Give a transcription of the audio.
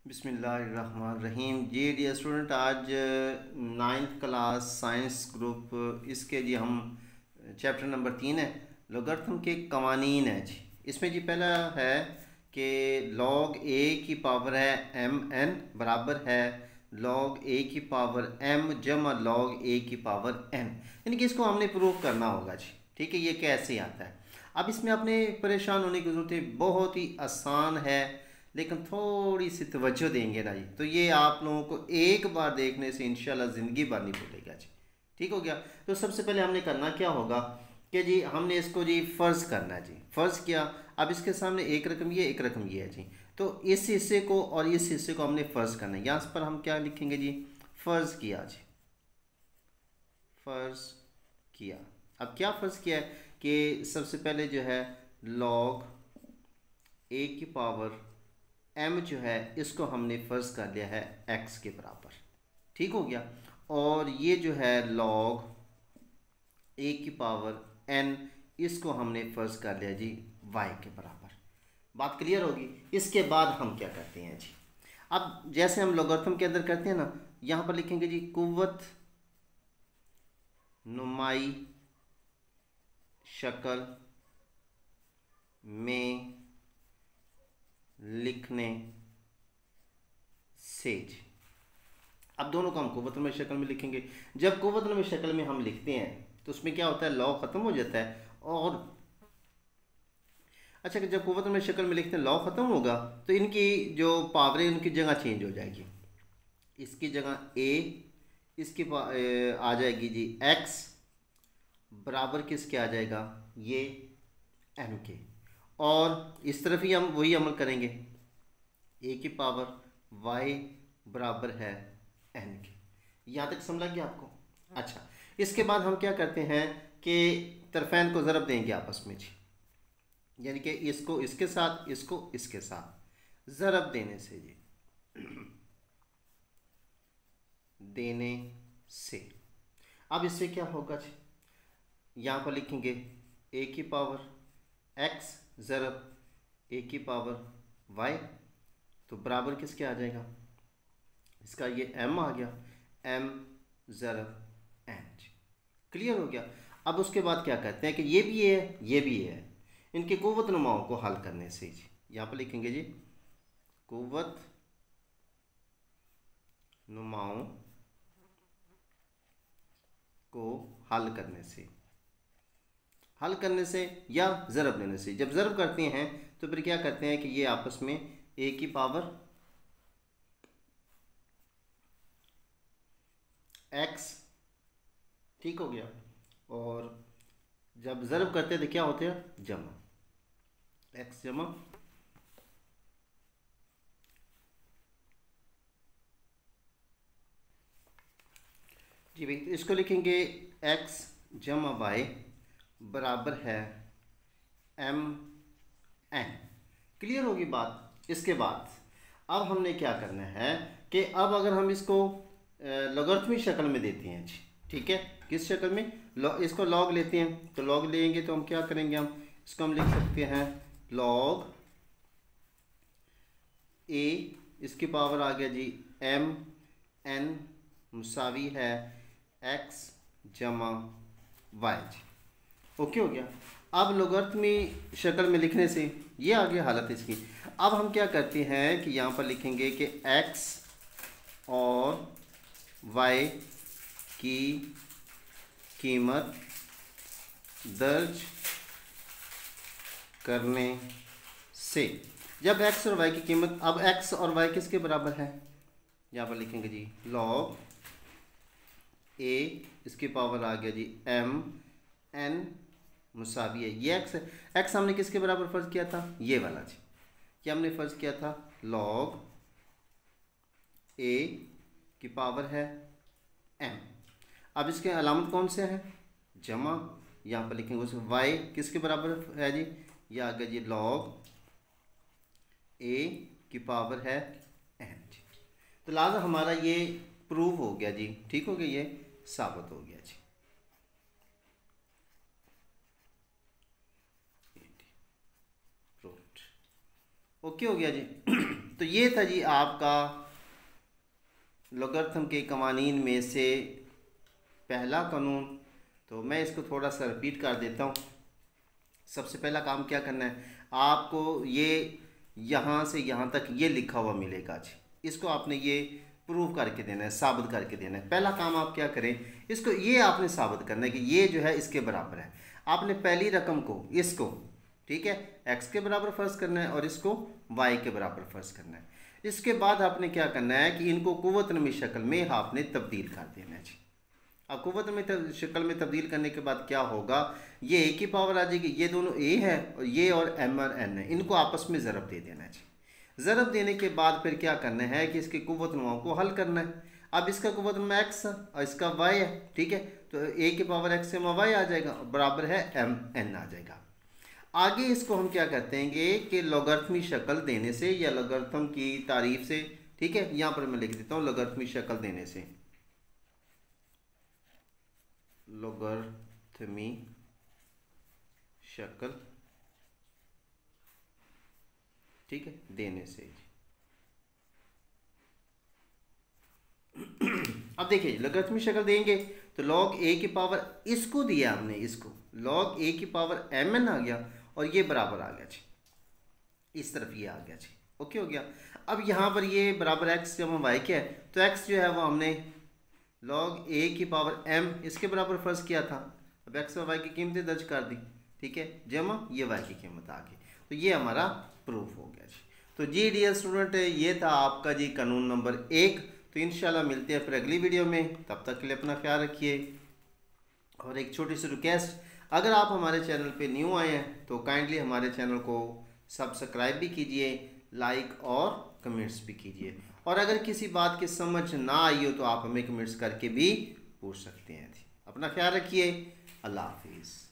बिस्मिल्लाहिर्रहमानिर्रहीम। जी dear student, आज ninth class science group इसके जी हम चैप्टर नंबर 3 है, लोगरिथम के कवानीन है जी। इसमें जी पहला है कि लॉग ए की पावर है एम एन बराबर है लॉग ए की पावर एम जमा लॉग ए की पावर एन, यानी कि इसको हमने प्रूव करना होगा जी। ठीक है, ये कैसे आता है। अब इसमें आपने परेशान होने की ज़रूरत है, बहुत ही आसान है, लेकिन थोड़ी सी तवज्जो देंगे ना जी तो ये आप लोगों को एक बार देखने से इंशाल्लाह ज़िंदगी भर नहीं भूलेगा जी। ठीक हो गया। तो सबसे पहले हमने करना क्या होगा कि जी हमने इसको जी फ़र्ज़ करना है जी। फ़र्ज़ किया, अब इसके सामने एक रकम ये एक रकम ये है जी, तो इस हिस्से को और इस हिस्से को हमने फ़र्ज़ करना है। यहाँ पर हम क्या लिखेंगे जी, फ़र्ज़ किया जी, फ़र्ज़ किया। अब क्या फ़र्ज़ किया है कि सबसे पहले जो है लॉग ए की पावर m जो है इसको हमने फ़र्ज़ कर लिया है x के बराबर। ठीक हो गया। और ये जो है log a की पावर n, इसको हमने फ़र्ज़ कर लिया जी y के बराबर। बात क्लियर होगी। इसके बाद हम क्या करते हैं जी, अब जैसे हम लोगरिथम के अंदर करते हैं ना, यहाँ पर लिखेंगे जी कुव्वत नुमाई शक्ल में लिखने से जी। अब दोनों को हम कुव्वतनुमा शक्ल में लिखेंगे। जब कुव्वतनुमा शक्ल में हम लिखते हैं तो उसमें क्या होता है, लॉग ख़त्म हो जाता है। और अच्छा कि जब कुव्वतनुमा शक्ल में लिखते हैं लॉग ख़त्म होगा तो इनकी जो पावर है उनकी जगह चेंज हो जाएगी। इसकी जगह ए, इसकी आ जाएगी जी एक्स बराबर किसके आ जाएगा, ये एम के। और इस तरफ ही हम वही अमल करेंगे, ए की पावर वाई बराबर है एन के। यहाँ तक समझ गया आपको। अच्छा, इसके बाद हम क्या करते हैं कि तरफैन को ज़रब देंगे आपस में जी, यानी कि इसको इसके साथ इसको इसके साथ ज़रब देने से जी, देने से। अब इससे क्या होगा जी, यहाँ पर लिखेंगे ए की पावर एक्स ज़रब ए की पावर वाई, तो बराबर किसके आ जाएगा, इसका ये m आ गया, m ज़रब n। क्लियर हो गया। अब उसके बाद क्या कहते हैं कि ये भी है ये भी है, इनके कुव्वत नुमाओं को हल करने से जी, यहाँ पर लिखेंगे जी कुव्वत नुमाओं को हल करने से, हल करने से या ज़रब देने से। जब ज़रब करते हैं तो फिर क्या करते हैं कि ये आपस में ए की पावर एक्स, ठीक हो गया, और जब ज़रब करते हैं तो क्या होते हैं, जमा, एक्स जमा जी भाई। तो इसको लिखेंगे एक्स जमा वाई बराबर है एम एन। क्लियर होगी बात। इसके बाद अब हमने क्या करना है कि अब अगर हम इसको लोगरिथमिक शक्ल में देते हैं जी, ठीक है, किस शक्ल में, इसको लॉग लेते हैं, तो लॉग लेंगे तो हम क्या करेंगे, हम इसको हम लिख सकते हैं लॉग ए, इसकी पावर आ गया जी एम एन मुसावी है एक्स जमा वाई जी। ओके हो गया। अब लोगरिथमिक शक्ल में लिखने से ये आ गया हालत इसकी। अब हम क्या करते हैं कि यहाँ पर लिखेंगे कि x और y की कीमत दर्ज करने से। जब x और y की कीमत, अब x और y किसके बराबर है, यहाँ पर लिखेंगे जी log a, इसकी पावर आ गया जी m n मुसावी है ये x है। x हमने किसके बराबर फ़र्ज़ किया था, ये वाला जी, क्या हमने फ़र्ज़ किया था log a की पावर है m। अब इसके अलामत कौन से हैं, जमा, यहाँ पर लिखेंगे उस y किसके बराबर है जी, ये आ गया जी log a की पावर है n जी। तो लिहाजा हमारा ये प्रूव हो गया जी, ठीक हो गया, ये साबित हो गया जी। ओके हो गया जी। तो ये था जी आपका लोगरिथम के कवानीन में से पहला कानून। तो मैं इसको थोड़ा सा रिपीट कर देता हूँ। सबसे पहला काम क्या करना है, आपको ये यहाँ से यहाँ तक ये लिखा हुआ मिलेगा जी, इसको आपने ये प्रूव करके देना है, साबित करके देना है। पहला काम आप क्या करें, इसको ये आपने साबित करना है कि ये जो है इसके बराबर है। आपने पहली रकम को, इसको, ठीक है, x के बराबर फर्ज करना है और इसको y के बराबर फर्ज करना है। इसके बाद आपने क्या करना है कि इनको कुव्वत नमी शक्ल में आपने तब्दील कर देना है जी। अब कुव्वत में शक्ल में तब्दील करने के बाद क्या होगा, ये a की पावर आ जाएगी, ये दोनों a है और ये और m और n है, इनको आपस में ज़रब दे देना है जी। ज़रब देने के बाद फिर क्या करना है कि इसके कुव्वत नुमाओं को हल करना है। अब इसका कुव्वत नुमा x है और इसका y है, ठीक है, तो a की पावर x से y आ जाएगा, बराबर है m n आ जाएगा। आगे इसको हम क्या कहते हैं कि लोगरिथमी शक्ल देने से या लोगरिथम की तारीफ से, ठीक है, यहाँ पर मैं लिख देता हूँ लोगरिथमी शक्ल देने से, लोगरिथमी शक्ल, ठीक है, देने से। अब देखिए लोगरिथमी शक्ल देंगे तो log a की पावर, इसको दिया हमने, इसको log a की पावर mn आ गया और ये बराबर आ गया जी, इस तरफ ये आ गया जी, ओके हो गया। अब यहाँ पर ये बराबर x जमा y क्या है, तो x जो है वो हमने log a की पावर m इसके बराबर फर्ज किया था। अब x और y की कीमतें दर्ज कर दी, ठीक है, जमा ये y की कीमत आ गई, तो ये हमारा प्रूफ हो गया जी। तो जी डियर स्टूडेंट, ये था आपका जी कानून नंबर 1। तो इंशाल्लाह मिलते हैं फिर अगली वीडियो में, तब तक के लिए अपना ख्याल रखिए। और एक छोटी सी रिक्वेस्ट, अगर आप हमारे चैनल पे न्यू आए हैं तो काइंडली हमारे चैनल को सब्सक्राइब भी कीजिए, लाइक और कमेंट्स भी कीजिए। और अगर किसी बात की समझ ना आई हो तो आप हमें कमेंट्स करके भी पूछ सकते हैं। अपना ख्याल रखिए, अल्लाह हाफिज़।